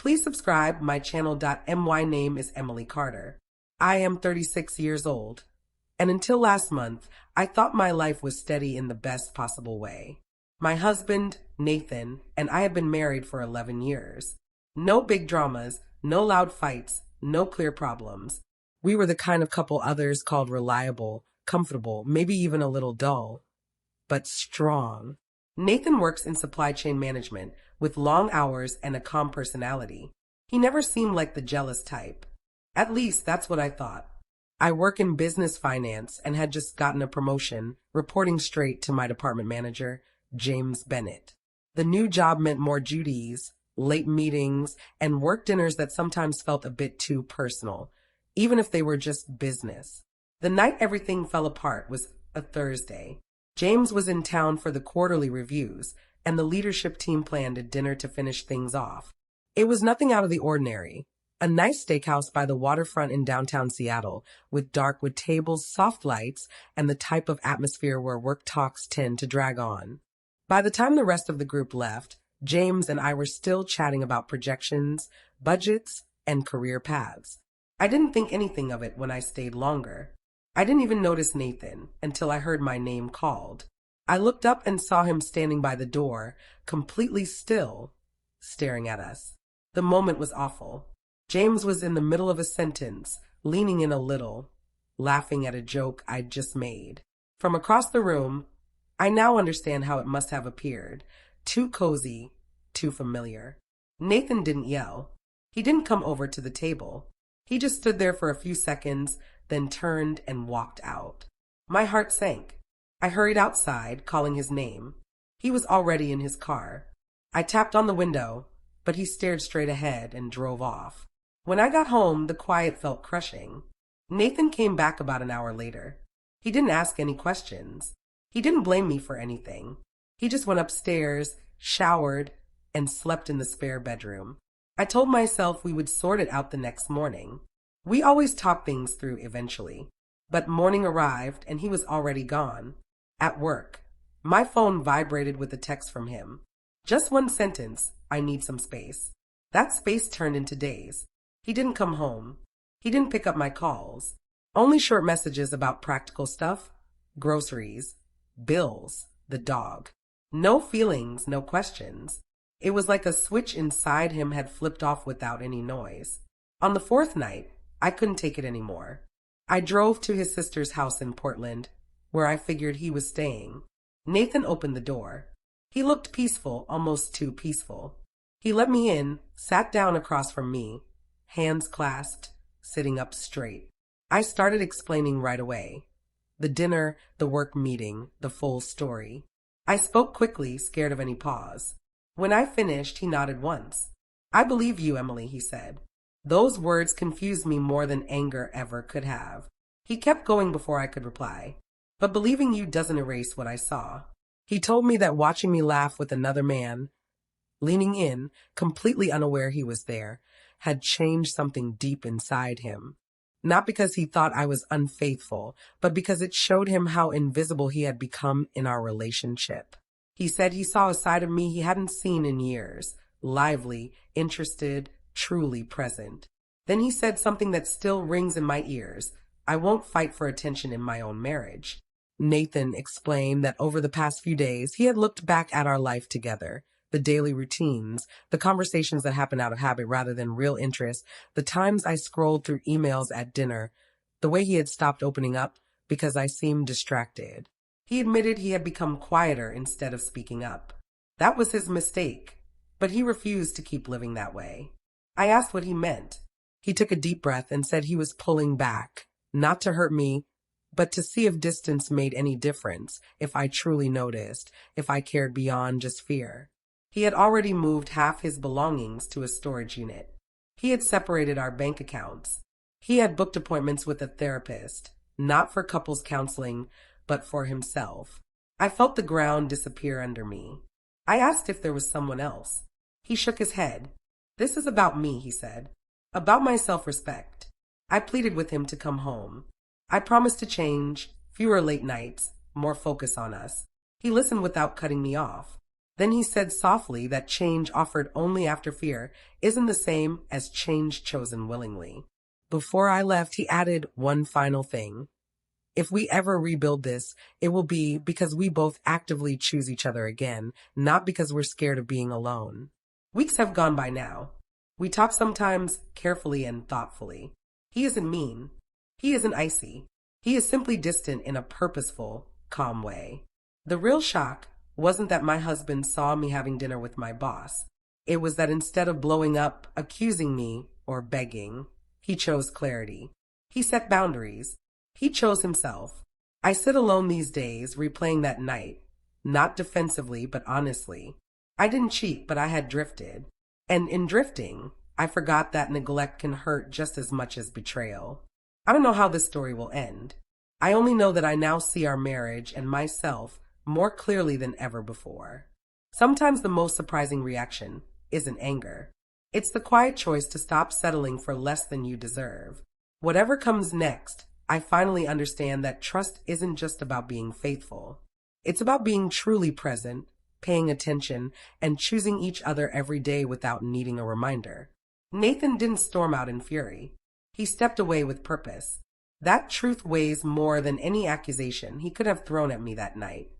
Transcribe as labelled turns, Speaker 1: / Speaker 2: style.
Speaker 1: Please subscribe my channel. My name is Emily Carter. I am 36 years old. And until last month, I thought my life was steady in the best possible way. My husband, Nathan, and I have been married for 11 years. No big dramas, no loud fights, no clear problems. We were the kind of couple others called reliable, comfortable, maybe even a little dull, but strong. Nathan works in supply chain management with long hours and a calm personality. He never seemed like the jealous type. At least that's what I thought. I work in business finance and had just gotten a promotion, reporting straight to my department manager, James Bennett. The new job meant more duties, late meetings, and work dinners that sometimes felt a bit too personal, even if they were just business. The night everything fell apart was a Thursday. James was in town for the quarterly reviews, and the leadership team planned a dinner to finish things off. It was nothing out of the ordinary. A nice steakhouse by the waterfront in downtown Seattle, with dark wood tables, soft lights, and the type of atmosphere where work talks tend to drag on. By the time the rest of the group left, James and I were still chatting about projections, budgets, and career paths. I didn't think anything of it when I stayed longer. I didn't even notice Nathan until I heard my name called. I looked up and saw him standing by the door, completely still, staring at us. The moment was awful. James was in the middle of a sentence, leaning in a little, laughing at a joke I'd just made. From across the room, I now understand how it must have appeared. Too cozy, too familiar. Nathan didn't yell. He didn't come over to the table. He just stood there for a few seconds, then turned and walked out. My heart sank. I hurried outside, calling his name. He was already in his car. I tapped on the window, but he stared straight ahead and drove off. When I got home, the quiet felt crushing. Nathan came back about an hour later. He didn't ask any questions. He didn't blame me for anything. He just went upstairs, showered, and slept in the spare bedroom. I told myself we would sort it out the next morning. We always talk things through eventually. But morning arrived and he was already gone. At work, my phone vibrated with a text from him. Just one sentence, I need some space. That space turned into days. He didn't come home. He didn't pick up my calls. Only short messages about practical stuff, groceries, bills, the dog. No feelings, no questions. It was like a switch inside him had flipped off without any noise. On the fourth night, I couldn't take it anymore. I drove to his sister's house in Portland, where I figured he was staying. Nathan opened the door. He looked peaceful, almost too peaceful. He let me in, sat down across from me, hands clasped, sitting up straight. I started explaining right away. The dinner, the work meeting, the full story. I spoke quickly, scared of any pause. When I finished, he nodded once. I believe you, Emily, he said. Those words confused me more than anger ever could have. He kept going before I could reply. But believing you doesn't erase what I saw. He told me that watching me laugh with another man, leaning in, completely unaware he was there, had changed something deep inside him. Not because he thought I was unfaithful, but because it showed him how invisible he had become in our relationship. He said he saw a side of me he hadn't seen in years, lively, interested, truly present. Then he said something that still rings in my ears. I won't fight for attention in my own marriage. Nathan explained that over the past few days, he had looked back at our life together. The daily routines, the conversations that happened out of habit rather than real interest, the times I scrolled through emails at dinner, the way he had stopped opening up because I seemed distracted. He admitted he had become quieter instead of speaking up. That was his mistake, but he refused to keep living that way. I asked what he meant. He took a deep breath and said he was pulling back, not to hurt me, but to see if distance made any difference, if I truly noticed, if I cared beyond just fear. He had already moved half his belongings to a storage unit. He had separated our bank accounts. He had booked appointments with a therapist, not for couples counseling, but for himself. I felt the ground disappear under me. I asked if there was someone else. He shook his head. This is about me, he said. About my self-respect. I pleaded with him to come home. I promised to change, fewer late nights, more focus on us. He listened without cutting me off. Then he said softly that change offered only after fear isn't the same as change chosen willingly. Before I left, he added one final thing. If we ever rebuild this, it will be because we both actively choose each other again, not because we're scared of being alone. Weeks have gone by now. We talk sometimes carefully and thoughtfully. He isn't mean. He isn't icy. He is simply distant in a purposeful, calm way. The real shock wasn't that my husband saw me having dinner with my boss. It was that instead of blowing up, accusing me, or begging, he chose clarity. He set boundaries. He chose himself. I sit alone these days, replaying that night, not defensively, but honestly. I didn't cheat, but I had drifted. And in drifting, I forgot that neglect can hurt just as much as betrayal. I don't know how this story will end. I only know that I now see our marriage and myself more clearly than ever before. Sometimes the most surprising reaction isn't anger. It's the quiet choice to stop settling for less than you deserve. Whatever comes next, I finally understand that trust isn't just about being faithful. It's about being truly present, paying attention, and choosing each other every day without needing a reminder. Nathan didn't storm out in fury. He stepped away with purpose. That truth weighs more than any accusation he could have thrown at me that night.